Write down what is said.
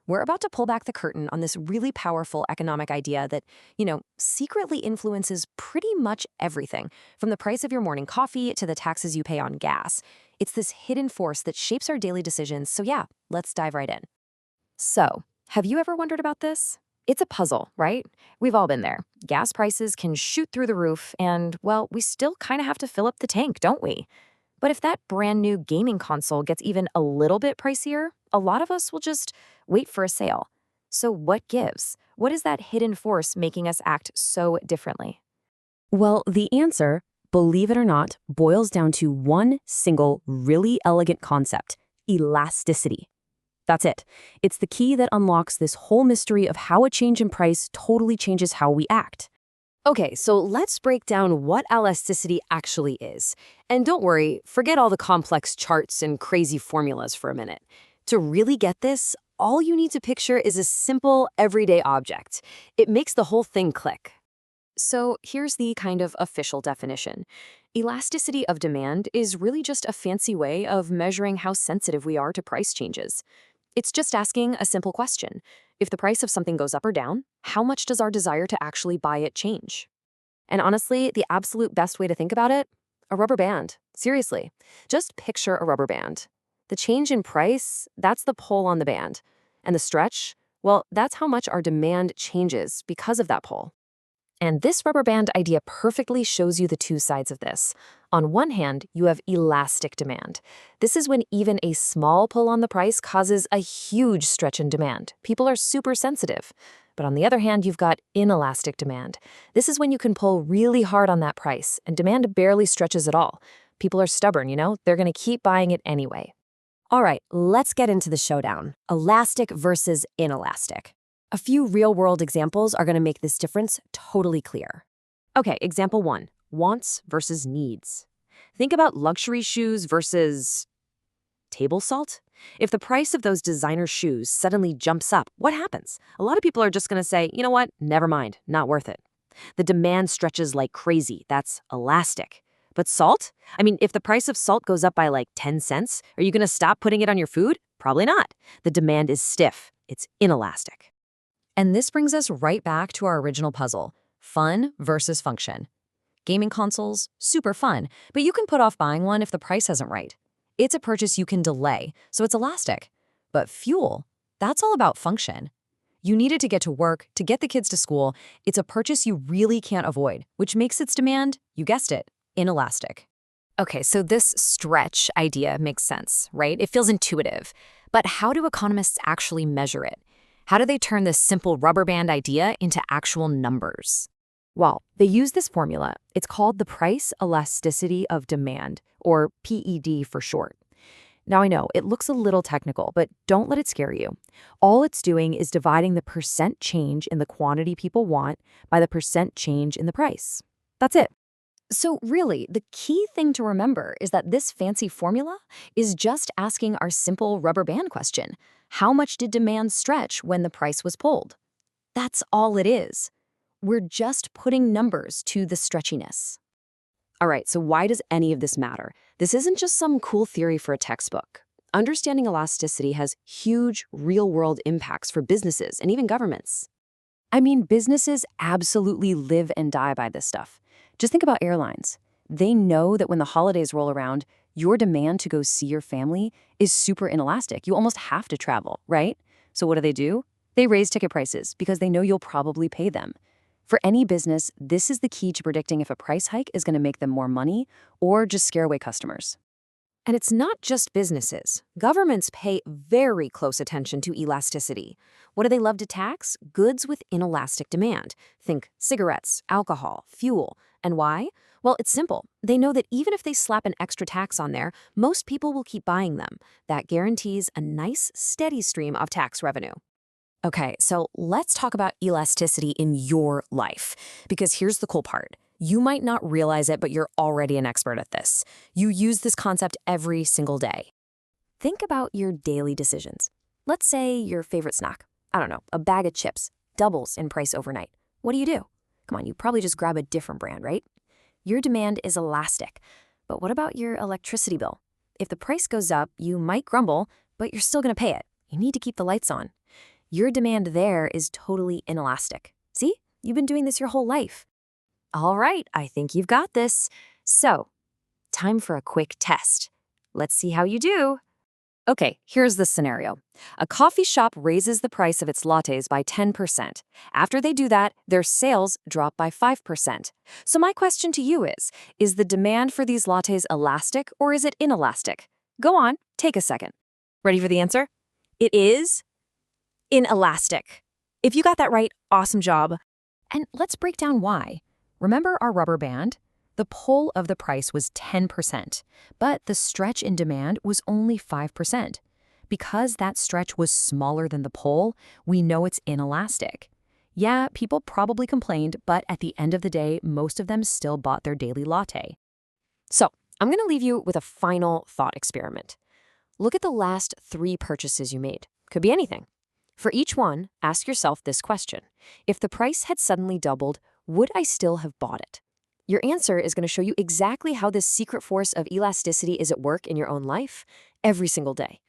We're about to pull back the curtain on this really powerful economic idea that, secretly influences pretty much everything, from the price of your morning coffee to the taxes you pay on gas. It's this hidden force that shapes our daily decisions. So yeah, let's dive right in. So, have you ever wondered about this? It's a puzzle, right? We've all been there. Gas prices can shoot through the roof, and, well, we still kind of have to fill up the tank, don't we? But if that brand new gaming console gets even a little bit pricier, a lot of us will just wait for a sale. So what gives? What is that hidden force making us act so differently? Well, the answer, believe it or not, boils down to one single, really elegant concept: elasticity. That's it. It's the key that unlocks this whole mystery of how a change in price totally changes how we act. Okay, so let's break down what elasticity actually is. And don't worry, forget all the complex charts and crazy formulas for a minute. To really get this, all you need to picture is a simple, everyday object. It makes the whole thing click. So here's the kind of official definition. Elasticity of demand is really just a fancy way of measuring how sensitive we are to price changes. It's just asking a simple question. If the price of something goes up or down, how much does our desire to actually buy it change? And honestly, the absolute best way to think about it? A rubber band. Seriously. Just picture a rubber band. The change in price, that's the pull on the band. And the stretch, well, that's how much our demand changes because of that pull. And this rubber band idea perfectly shows you the two sides of this. On one hand, you have elastic demand. This is when even a small pull on the price causes a huge stretch in demand. People are super sensitive. But on the other hand, you've got inelastic demand. This is when you can pull really hard on that price, and demand barely stretches at all. People are stubborn, they're going to keep buying it anyway. All right, let's get into the showdown. Elastic versus inelastic. A few real-world examples are going to make this difference totally clear. Okay, example 1, wants versus needs. Think about luxury shoes versus table salt. If the price of those designer shoes suddenly jumps up, what happens? A lot of people are just going to say, you know what, never mind, not worth it. The demand stretches like crazy. That's elastic. But salt? If the price of salt goes up by like 10 cents, are you going to stop putting it on your food? Probably not. The demand is stiff. It's inelastic. And this brings us right back to our original puzzle: fun versus function. Gaming consoles, super fun, but you can put off buying one if the price isn't right. It's a purchase you can delay, so it's elastic. But fuel, that's all about function. You need it to get to work, to get the kids to school. It's a purchase you really can't avoid, which makes its demand, you guessed it, inelastic. Okay, so this stretch idea makes sense, right? It feels intuitive. But how do economists actually measure it? How do they turn this simple rubber band idea into actual numbers? Well, they use this formula. It's called the price elasticity of demand, or PED for short. Now I know, it looks a little technical, but don't let it scare you. All it's doing is dividing the percent change in the quantity people want by the percent change in the price. That's it. So really, the key thing to remember is that this fancy formula is just asking our simple rubber band question. How much did demand stretch when the price was pulled? That's all it is. We're just putting numbers to the stretchiness. All right, so why does any of this matter? This isn't just some cool theory for a textbook. Understanding elasticity has huge, real-world impacts for businesses and even governments. Businesses absolutely live and die by this stuff. Just think about airlines. They know that when the holidays roll around, your demand to go see your family is super inelastic. You almost have to travel, right? So what do? They raise ticket prices because they know you'll probably pay them. For any business, this is the key to predicting if a price hike is going to make them more money or just scare away customers. And it's not just businesses. Governments pay very close attention to elasticity. What do they love to tax? Goods with inelastic demand. Think cigarettes, alcohol, fuel. And why? Well, it's simple. They know that even if they slap an extra tax on there, most people will keep buying them. That guarantees a nice, steady stream of tax revenue. Okay, so let's talk about elasticity in your life. Because here's the cool part. You might not realize it, but you're already an expert at this. You use this concept every single day. Think about your daily decisions. Let's say your favorite snack, I don't know, a bag of chips, doubles in price overnight. What do? Come on, you probably just grab a different brand, right? Your demand is elastic. But what about your electricity bill? If the price goes up, you might grumble, but you're still going to pay it. You need to keep the lights on. Your demand there is totally inelastic. See? You've been doing this your whole life. All right, I think you've got this. So, time for a quick test. Let's see how you do. Okay, here's the scenario. A coffee shop raises the price of its lattes by 10%. After they do that, their sales drop by 5%. So my question to you is the demand for these lattes elastic or is it inelastic? Go on, take a second. Ready for the answer? It is inelastic. If you got that right, awesome job. And let's break down why. Remember our rubber band? The pull of the price was 10%, but the stretch in demand was only 5%. Because that stretch was smaller than the pull, we know it's inelastic. Yeah, people probably complained, but at the end of the day, most of them still bought their daily latte. So, I'm going to leave you with a final thought experiment. Look at the last 3 purchases you made. Could be anything. For each one, ask yourself this question. If the price had suddenly doubled, would I still have bought it? Your answer is going to show you exactly how this secret force of elasticity is at work in your own life every single day.